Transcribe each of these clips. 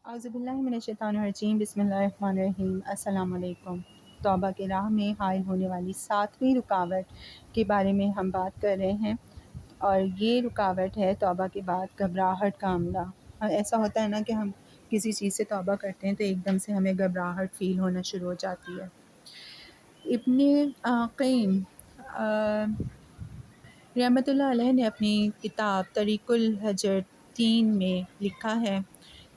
اعوذ باللہ من الشیطان الرجیم، بسم اللہ الرحمن الرحیم۔ السلام علیکم۔ توبہ کے راہ میں حائل ہونے والی 7ویں رکاوٹ کے بارے میں ہم بات کر رہے ہیں، اور یہ رکاوٹ ہے توبہ کے بعد گھبراہٹ کا عملہ۔ ایسا ہوتا ہے نا کہ ہم کسی چیز سے توبہ کرتے ہیں تو ایک دم سے ہمیں گھبراہٹ فیل ہونا شروع ہو جاتی ہے۔ ابن قیم رحمۃ اللہ علیہ نے اپنی کتاب طریق الحجر 3 میں لکھا ہے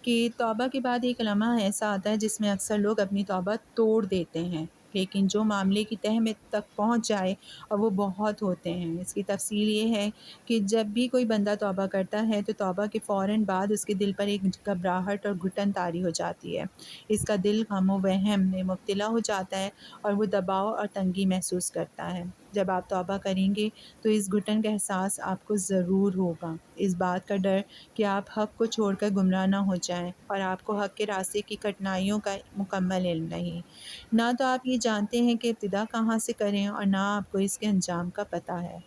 کہ توبہ کے بعد ایک لمحہ ایسا آتا ہے جس میں اکثر لوگ اپنی توبہ توڑ دیتے ہیں، لیکن جو معاملے کی تہ میں تک پہنچ جائے، اور وہ بہت ہوتے ہیں۔ اس کی تفصیل یہ ہے کہ جب بھی کوئی بندہ توبہ کرتا ہے تو توبہ کے فوراً بعد اس کے دل پر ایک گھبراہٹ اور گھٹن طاری ہو جاتی ہے۔ اس کا دل غم و وہم میں مبتلا ہو جاتا ہے اور وہ دباؤ اور تنگی محسوس کرتا ہے۔ جب آپ توبہ کریں گے تو اس گھٹن کا احساس آپ کو ضرور ہوگا، اس بات کا ڈر کہ آپ حق کو چھوڑ کر گمراہ نہ ہو جائیں، اور آپ کو حق کے راستے کی کٹھنائیوں کا مکمل علم نہیں۔ نہ تو آپ یہ جانتے ہیں کہ ابتدا کہاں سے کریں، اور نہ آپ کو اس کے انجام کا پتہ ہے۔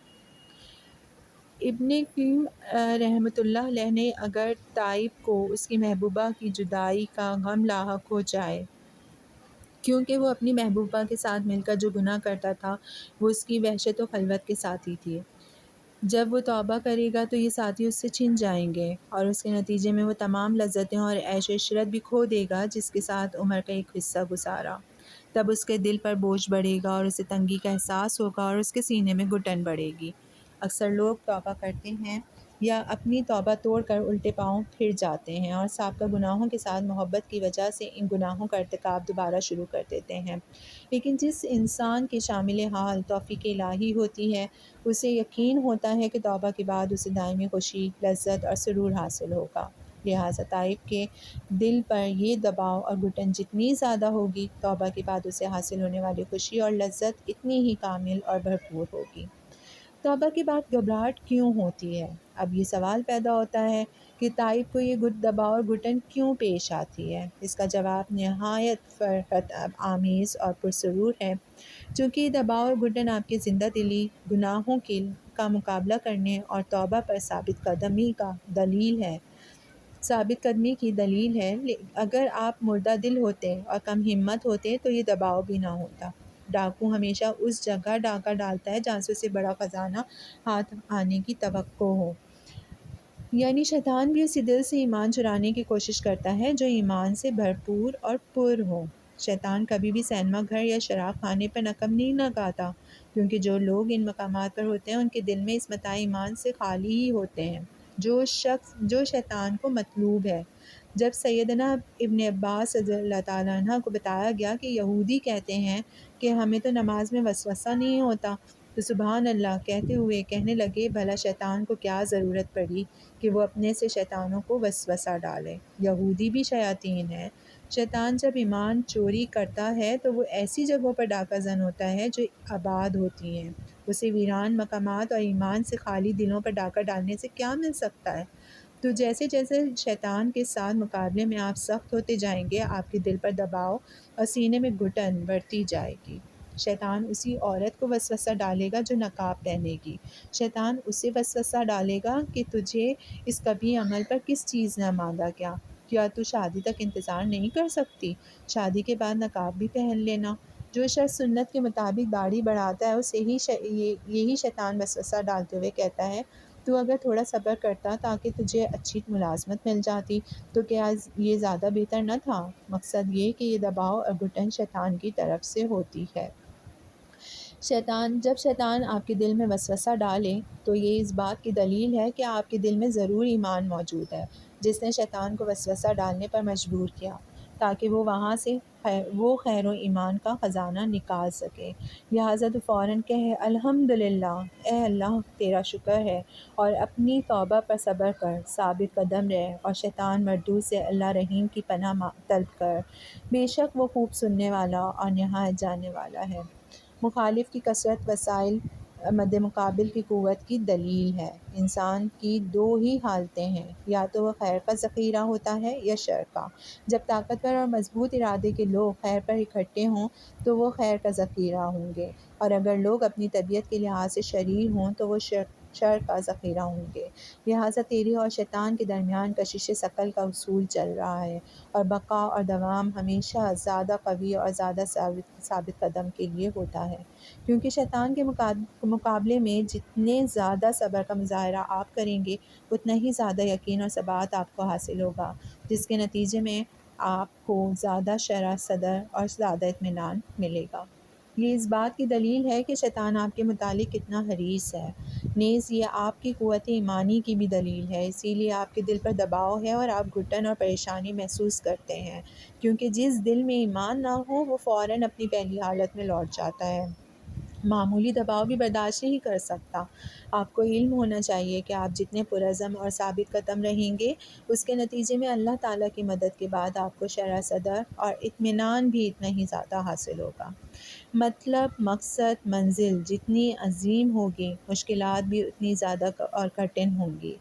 ابن قیم رحمۃ اللہ علیہ نے اگر تائب کو اس کی محبوبہ کی جدائی کا غم لاحق ہو جائے، کیونکہ وہ اپنی محبوبہ کے ساتھ مل کر جو گناہ کرتا تھا وہ اس کی وحشت و خلوت کے ساتھی تھی، جب وہ توبہ کرے گا تو یہ ساتھی اس سے چھن جائیں گے، اور اس کے نتیجے میں وہ تمام لذتیں اور عیش و عشرت بھی کھو دے گا جس کے ساتھ عمر کا ایک حصہ گزارا۔ تب اس کے دل پر بوجھ بڑھے گا اور اسے تنگی کا احساس ہوگا، اور اس کے سینے میں گھٹن بڑھے گی۔ اکثر لوگ توبہ کرتے ہیں یا اپنی توبہ توڑ کر الٹے پاؤں پھر جاتے ہیں، اور سابقہ گناہوں کے ساتھ محبت کی وجہ سے ان گناہوں کا ارتکاب دوبارہ شروع کر دیتے ہیں۔ لیکن جس انسان کے شامل حال توفیق الہی ہوتی ہے، اسے یقین ہوتا ہے کہ توبہ کے بعد اسے دائمی خوشی، لذت اور سرور حاصل ہوگا۔ لہٰذا تائب کے دل پر یہ دباؤ اور گھٹن جتنی زیادہ ہوگی، توبہ کے بعد اسے حاصل ہونے والی خوشی اور لذت اتنی ہی کامل اور بھرپور ہوگی۔ توبہ کے بعد گھبراہٹ کیوں ہوتی ہے؟ اب یہ سوال پیدا ہوتا ہے کہ تائب کو یہ دباؤ اور گھٹن کیوں پیش آتی ہے؟ اس کا جواب نہایت فرحت آمیز اور پرسرور ہے۔ چونکہ یہ دباؤ اور گھٹن آپ کی زندہ دلی، گناہوں کا مقابلہ کرنے اور توبہ پر ثابت قدمی کی دلیل ہے۔ اگر آپ مردہ دل ہوتے اور کم ہمت ہوتے تو یہ دباؤ بھی نہ ہوتا۔ ڈاکو ہمیشہ اس جگہ ڈاکہ ڈالتا ہے جہاں سے اسے بڑا خزانہ ہاتھ آنے کی توقع ہو، یعنی شیطان بھی اسی دل سے ایمان چرانے کی کوشش کرتا ہے جو ایمان سے بھرپور اور پر ہو۔ شیطان کبھی بھی سینما گھر یا شراب خانے پر نقب نہیں لگاتا، کیونکہ جو لوگ ان مقامات پر ہوتے ہیں ان کے دل میں اس متاع ایمان سے خالی ہی ہوتے ہیں جو شیطان کو مطلوب ہے۔ جب سیدنا ابن عباس رضی اللہ تعالیٰ عنہ کو بتایا گیا کہ یہودی کہتے ہیں کہ ہمیں تو نماز میں وسوسہ نہیں ہوتا، تو سبحان اللہ کہتے ہوئے کہنے لگے، بھلا شیطان کو کیا ضرورت پڑی کہ وہ اپنے سے شیطانوں کو وسوسہ ڈالے؟ یہودی بھی شیاطین ہیں۔ شیطان جب ایمان چوری کرتا ہے تو وہ ایسی جگہوں پر ڈاکہ زن ہوتا ہے جو آباد ہوتی ہیں۔ اسے ویران مقامات اور ایمان سے خالی دلوں پر ڈاکہ ڈالنے سے کیا مل سکتا ہے؟ تو جیسے جیسے شیطان کے ساتھ مقابلے میں آپ سخت ہوتے جائیں گے، آپ کے دل پر دباؤ اور سینے میں گھٹن بڑھتی جائے گی۔ شیطان اسی عورت کو وسوسہ ڈالے گا جو نقاب پہنے گی۔ شیطان اسے وسوسہ ڈالے گا کہ تجھے اس کبھی عمل پر کس چیز نے مانگا کیا تو شادی تک انتظار نہیں کر سکتی؟ شادی کے بعد نقاب بھی پہن لینا۔ جو شخص سنت کے مطابق داڑھی بڑھاتا ہے اسے یہی شیطان وسوسہ ڈالتے ہوئے کہتا ہے، تو اگر تھوڑا صبر کرتا تاکہ تجھے اچھی ملازمت مل جاتی تو کیا یہ زیادہ بہتر نہ تھا؟ مقصد یہ کہ یہ دباؤ اور گھٹن شیطان کی طرف سے ہوتی ہے۔ جب شیطان آپ کے دل میں وسوسہ ڈالے تو یہ اس بات کی دلیل ہے کہ آپ کے دل میں ضرور ایمان موجود ہے، جس نے شیطان کو وسوسہ ڈالنے پر مجبور کیا تاکہ وہ وہاں سے خیر و ایمان کا خزانہ نکال سکے۔ لہٰذا تو فوراً کہے، الحمدللہ، اے اللہ تیرا شکر ہے، اور اپنی توبہ پر صبر کر، ثابت قدم رہ، اور شیطان مردود سے اللہ رحیم کی پناہ طلب کر، بے شک وہ خوب سننے والا اور نہایت جاننے والا ہے۔ مخالف کی کثرت وسائل مد مقابل کی قوت کی دلیل ہے۔ انسان کی دو ہی حالتیں ہیں، یا تو وہ خیر کا ذخیرہ ہوتا ہے یا شر کا۔ جب طاقتور اور مضبوط ارادے کے لوگ خیر پر اکٹھے ہوں تو وہ خیر کا ذخیرہ ہوں گے، اور اگر لوگ اپنی طبیعت کے لحاظ سے شریر ہوں تو وہ شر کا ذخیرہ ہوں گے۔ لہٰذا تیری اور شیطان کے درمیان کشش ثقل کا اصول چل رہا ہے، اور بقا اور دوام ہمیشہ زیادہ قوی اور زیادہ ثابت قدم کے لیے ہوتا ہے، کیونکہ شیطان کے مقابلے میں جتنے زیادہ صبر کا مظاہرہ آپ کریں گے اتنا ہی زیادہ یقین اور ثبات آپ کو حاصل ہوگا، جس کے نتیجے میں آپ کو زیادہ شرح صدر اور زیادہ اطمینان ملے گا۔ یہ اس بات کی دلیل ہے کہ شیطان آپ کے متعلق کتنا حریص ہے، نیز یہ آپ کی قوت ایمانی کی بھی دلیل ہے، اسی لیے آپ کے دل پر دباؤ ہے اور آپ گھٹن اور پریشانی محسوس کرتے ہیں، کیونکہ جس دل میں ایمان نہ ہو وہ فوراً اپنی پہلی حالت میں لوٹ جاتا ہے، معمولی دباؤ بھی برداشت نہیں کر سکتا۔ آپ کو علم ہونا چاہیے کہ آپ جتنے پرعزم اور ثابت قدم رہیں گے، اس کے نتیجے میں اللہ تعالیٰ کی مدد کے بعد آپ کو شرح صدر اور اطمینان بھی اتنا ہی زیادہ حاصل ہوگا۔ مطلب، مقصد، منزل جتنی عظیم ہوگی، مشکلات بھی اتنی زیادہ اور کٹھن ہوں گی۔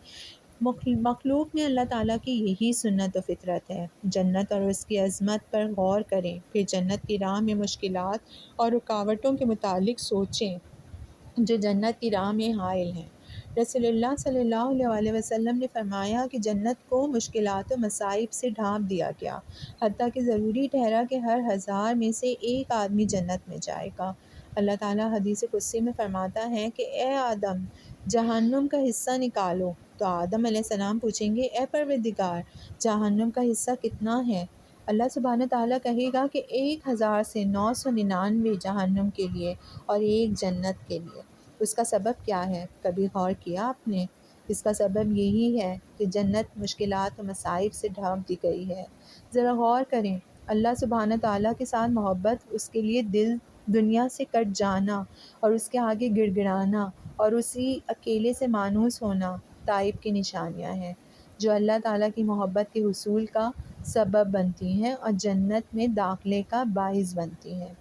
مخلوق میں اللہ تعالیٰ کی یہی سنت و فطرت ہے۔ جنت اور اس کی عظمت پر غور کریں، پھر جنت کی راہ میں مشکلات اور رکاوٹوں کے متعلق سوچیں جو جنت کی راہ میں حائل ہیں۔ رسول اللہ صلی اللہ علیہ وسلم نے فرمایا کہ جنت کو مشکلات و مصائب سے ڈھانپ دیا گیا، حتیٰ کہ ضروری ٹھہرا کہ ہر 1000 میں سے ایک آدمی جنت میں جائے گا۔ اللہ تعالیٰ حدیث قدسی میں فرماتا ہے کہ اے آدم، جہنم کا حصہ نکالو، تو آدم علیہ السلام پوچھیں گے اے پروردگار، جہنم کا حصہ کتنا ہے؟ اللہ سبحانہ تعالیٰ کہے گا کہ 1000 سے 999 جہنم کے لیے اور ایک جنت کے لیے۔ اس کا سبب کیا ہے؟ کبھی غور کیا آپ نے؟ اس کا سبب یہی ہے کہ جنت مشکلات و مصائب سے ڈھانپ دی گئی ہے۔ ذرا غور کریں، اللہ سبحانہ تعالیٰ کے ساتھ محبت، اس کے لیے دل دنیا سے کٹ جانا اور اس کے آگے گڑ گڑانا اور اسی اکیلے سے مانوس ہونا تائب کی نشانیاں ہیں، جو اللہ تعالیٰ کی محبت کے حصول کا سبب بنتی ہیں اور جنت میں داخلے کا باعث بنتی ہیں۔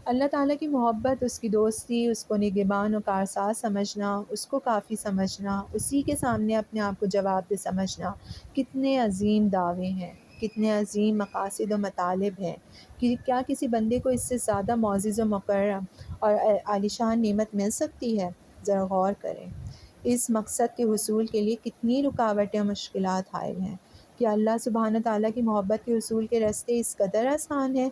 اللہ تعالیٰ کی محبت، اس کی دوستی، اس کو نگہبان و کارساز سمجھنا، اس کو کافی سمجھنا، اسی کے سامنے اپنے آپ کو جواب دہ سمجھنا، کتنے عظیم دعوے ہیں، کتنے عظیم مقاصد و مطالب ہیں کہ کیا کسی بندے کو اس سے زیادہ معزز و مکرم اور عالیشان نعمت مل سکتی ہے؟ ذرا غور کریں، اس مقصد کے حصول کے لیے کتنی رکاوٹیں اور مشکلات حائل ہیں۔ کیا اللہ سبحانہ تعالیٰ کی محبت کے حصول کے راستے اس قدر آسان ہیں؟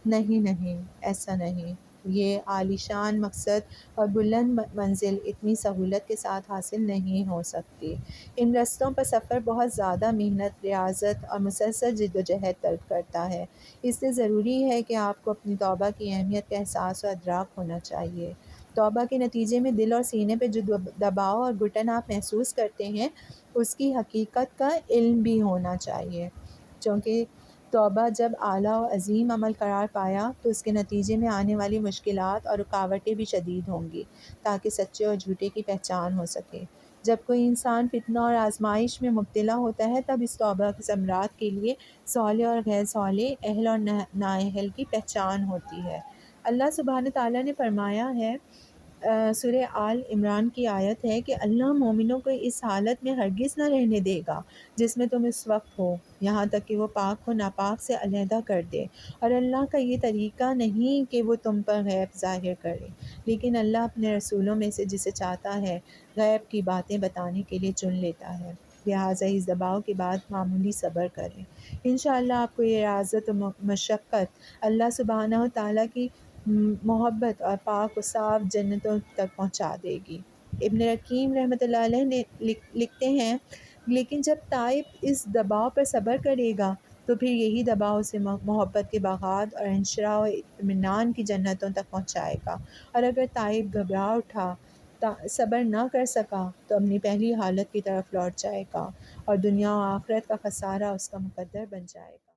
نہیں، ایسا نہیں۔ یہ عالیشان مقصد اور بلند منزل اتنی سہولت کے ساتھ حاصل نہیں ہو سکتی۔ ان رستوں پر سفر بہت زیادہ محنت، ریاضت اور مسلسل جد و جہد طلب کرتا ہے، اس لیے ضروری ہے کہ آپ کو اپنی توبہ کی اہمیت کا احساس و ادراک ہونا چاہیے۔ توبہ کے نتیجے میں دل اور سینے پہ جو دباؤ اور گھٹن آپ محسوس کرتے ہیں، اس کی حقیقت کا علم بھی ہونا چاہیے، چونکہ توبہ جب اعلیٰ و عظیم عمل قرار پایا تو اس کے نتیجے میں آنے والی مشکلات اور رکاوٹیں بھی شدید ہوں گی، تاکہ سچے اور جھوٹے کی پہچان ہو سکے۔ جب کوئی انسان فتنہ اور آزمائش میں مبتلا ہوتا ہے، تب اس توبہ کے ثمرات کے لیے صالح اور غیر صالح، اہل اور نااہل کی پہچان ہوتی ہے۔ اللہ سبحانہ تعالیٰ نے فرمایا ہے، سورہ آل عمران کی آیت ہے کہ اللہ مومنوں کو اس حالت میں ہرگز نہ رہنے دے گا جس میں تم اس وقت ہو، یہاں تک کہ وہ پاک و ناپاک سے علیحدہ کر دے، اور اللہ کا یہ طریقہ نہیں کہ وہ تم پر غیب ظاہر کرے، لیکن اللہ اپنے رسولوں میں سے جسے چاہتا ہے غیب کی باتیں بتانے کے لیے چن لیتا ہے۔ لہٰذا اس دباؤ کے بعد معمولی صبر کریں، انشاءاللہ آپ کو یہ ریاضت و مشقت اللہ سبحانہ تعالیٰ کی محبت اور پاک و صاف جنتوں تک پہنچا دے گی۔ ابن رقیم رحمۃ اللہ علیہ نے لکھتے ہیں، لیکن جب تائب اس دباؤ پر صبر کرے گا تو پھر یہی دباؤ اسے محبت کے باغات اور انشراح و اطمینان کی جنتوں تک پہنچائے گا، اور اگر تائب گھبرا اٹھا، صبر نہ کر سکا تو اپنی پہلی حالت کی طرف لوٹ جائے گا اور دنیا و آخرت کا خسارہ اس کا مقدر بن جائے گا۔